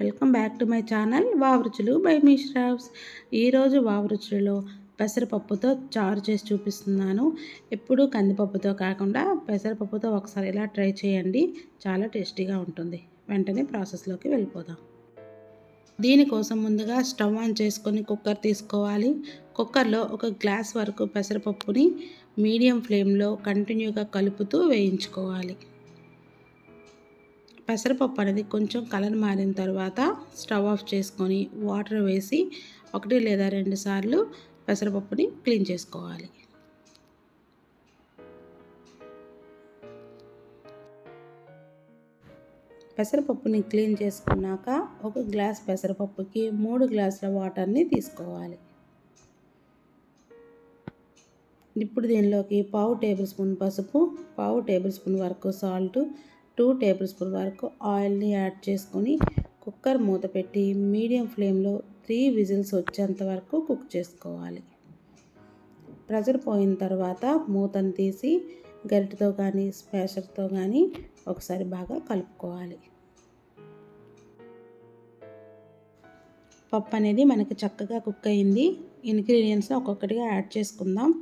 Welcome back to my channel వావరుచులు by మీ శ్రావ్స్. ఈరోజు వావరుచులలో పెసరపప్పుతో చారు చేసి చూపిస్తున్నాను. ఎప్పుడూ కందిపప్పుతో కాకుండా పెసరపప్పుతో ఒకసారి ఇలా ట్రై చేయండి, చాలా టేస్టీగా ఉంటుంది. వెంటనే ప్రాసెస్లోకి వెళ్ళిపోదాం. దీనికోసం ముందుగా స్టవ్ ఆన్ చేసుకొని కుక్కర్ తీసుకోవాలి. కుక్కర్లో 1 గ్లాస్ వరకు పెసరపప్పుని మీడియం ఫ్లేమ్లో కంటిన్యూగా కలుపుతూ వేయించుకోవాలి. పెసరపప్పు అనేది కొంచెం కలర్ మారిన తర్వాత స్టవ్ ఆఫ్ చేసుకొని వాటర్ వేసి 1 లేదా 2 సార్లు పెసరపప్పుని క్లీన్ చేసుకోవాలి. పెసరపప్పుని క్లీన్ చేసుకున్నాక 1 గ్లాస్ పెసరపప్పుకి 3 గ్లాసుల వాటర్ని తీసుకోవాలి. ఇప్పుడు దీనిలోకి 1/2 టేబుల్ స్పూన్ పసుపు, 1/2 టేబుల్ స్పూన్ వరకు సాల్ట్, 2 టేబుల్ స్పూన్ వరకు ఆయిల్ని యాడ్ చేసుకొని కుక్కర్ మూత పెట్టి మీడియం ఫ్లేమ్లో 3 విజిల్స్ వచ్చేంత వరకు కుక్ చేసుకోవాలి. ప్రెషర్ పోయిన తర్వాత మూతను తీసి గరిటెతో కానీ స్పాషర్తో కానీ ఒకసారి బాగా కలుపుకోవాలి. పప్పు అనేది మనకి చక్కగా కుక్ అయింది. ఇంగ్రీడియంట్స్ ఒక్కొక్కటిగా యాడ్ చేసుకుందాం.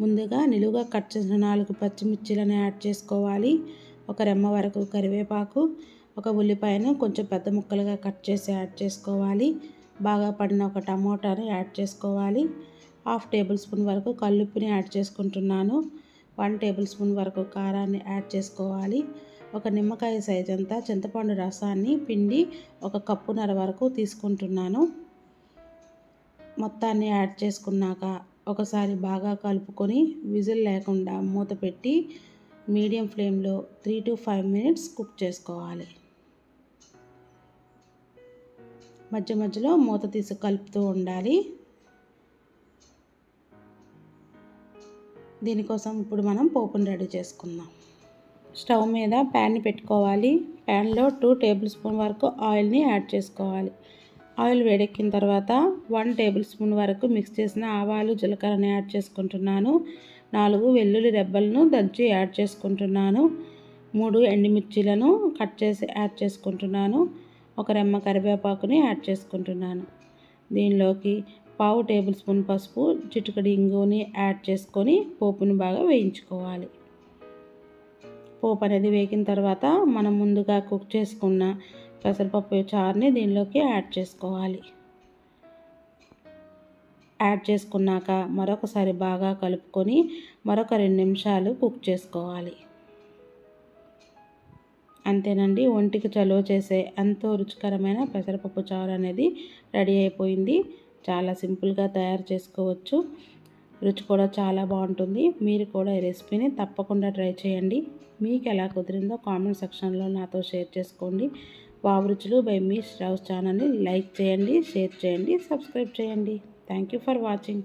ముందుగా నిలువుగా కట్ చేసిన 4 పచ్చిమిర్చీలను యాడ్ చేసుకోవాలి. 1 రెమ్మ వరకు కరివేపాకు, 1 ఉల్లిపాయను కొంచెం పెద్ద ముక్కలుగా కట్ చేసి యాడ్ చేసుకోవాలి. బాగా పడిన 1 టమోటాని యాడ్ చేసుకోవాలి. 1/2 టేబుల్ స్పూన్ వరకు కల్లుప్పుని యాడ్ చేసుకుంటున్నాను. 1 టేబుల్ స్పూన్ వరకు కారాన్ని యాడ్ చేసుకోవాలి. 1 నిమ్మకాయ సైజ్ అంతా చింతపండు రసాన్ని పిండి 1 కప్పున్నర వరకు తీసుకుంటున్నాను. మొత్తాన్ని యాడ్ చేసుకున్నాక ఒకసారి బాగా కలుపుకొని విజిల్ లేకుండా మూత పెట్టి మీడియం ఫ్లేమ్లో 3 to 5 మినిట్స్ కుక్ చేసుకోవాలి. మధ్య మధ్యలో మూత తీసి కలుపుతూ ఉండాలి. దీనికోసం ఇప్పుడు మనం పోపుని రెడీ చేసుకుందాం. స్టవ్ మీద ప్యాన్ని పెట్టుకోవాలి. ప్యాన్లో 2 టేబుల్ స్పూన్ వరకు ఆయిల్ని యాడ్ చేసుకోవాలి. ఆయిల్ వేడెక్కిన తర్వాత 1 టేబుల్ స్పూన్ వరకు మిక్స్ చేసిన ఆవాలు, జీలకర్రని యాడ్ చేసుకుంటున్నాను. 4 వెల్లుల్లి రెబ్బలను దంచి యాడ్ చేసుకుంటున్నాను. 3 ఎండుమిర్చీలను కట్ చేసి యాడ్ చేసుకుంటున్నాను. 1 రెమ్మ కరివేపాకుని యాడ్ చేసుకుంటున్నాను. దీనిలోకి 1/2 టేబుల్ స్పూన్ పసుపు, చిటికెడు ఇంగువని యాడ్ చేసుకొని పోపుని బాగా వేయించుకోవాలి. పోపు అనేది వేగిన తర్వాత మనం ముందుగా కుక్ చేసుకున్న పెసరపప్పు చారుని దీనిలోకి యాడ్ చేసుకోవాలి. యాడ్ చేసుకున్నాక మరొకసారి బాగా కలుపుకొని మరొక 2 నిమిషాలు కుక్ చేసుకోవాలి. అంతేనండి, ఒంటికి చలువ చేసే ఎంతో రుచికరమైన పెసరపప్పు చారు అనేది రెడీ అయిపోయింది. చాలా సింపుల్గా తయారు చేసుకోవచ్చు. రుచి కూడా చాలా బాగుంటుంది. మీరు కూడా ఈ రెసిపీని తప్పకుండా ట్రై చేయండి. మీకు ఎలా కుదిరిందో కామెంట్ సెక్షన్లో నాతో షేర్ చేసుకోండి. వావరుచులు బై మీ శ్రావ్స్ ఛానల్ని లైక్ చేయండి, షేర్ చేయండి, సబ్స్క్రైబ్ చేయండి. Thank you for watching.